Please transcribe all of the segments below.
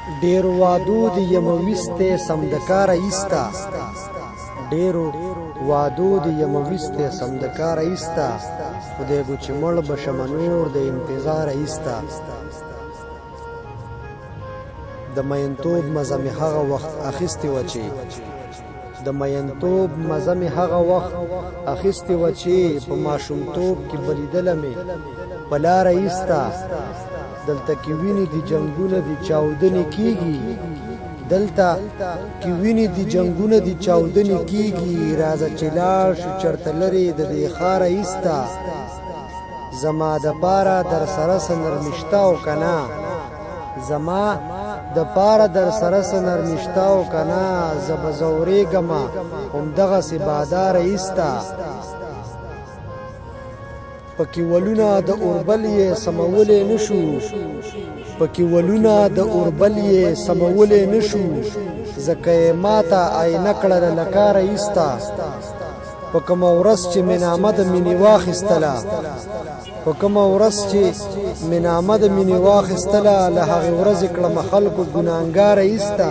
ډیر وادو د یمویسته سمدکار ایستا ډیرو وادو د یمویسته سمدکار ایستا خدای گو چې مړ بشم نور د انتظار ایستا د مینتوب مزه مې هغه وخت اخیستې وه چې د مینتوب مزه مې هغه وخت اخیستې وه چې په ماشومتوب کې به لیدله مې په لاره ایستا دلته کې وینې د جنګونه د چاودنې کېږي دلته کې وینې د جنګونه د چاودنې کېږي راځه چې لاړ شو چېرته لرې د دې ښاره ایسته زما دپاره در سره څه نرمي شته او که نه زما دپاره در سره څه نرمي شته او که نه زه به ځورېږمه همدغسې باداره ایسته پکې ولونه د اوربل یې سمولی نه شو پکې ولونه د اوربل یې سمولی نه شو ځکه یې ماته آینه کړله له کاره ایسته په کومه ورځ چې مې نامه د مینې واخیستله په کومه ورځ چې مې نامه د مینې واخیستله له هغې ورځې کړمه خلکو ګناهګاره ایسته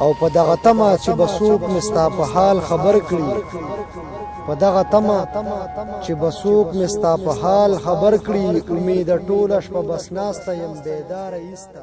او په دغه تمه چې به څوک مې ستا په حال خبر کړي په دغه تمه چې به څوک مې ستا په حال خبر کړي امید ټوله شپه بس ناسته یم بیداره ایسته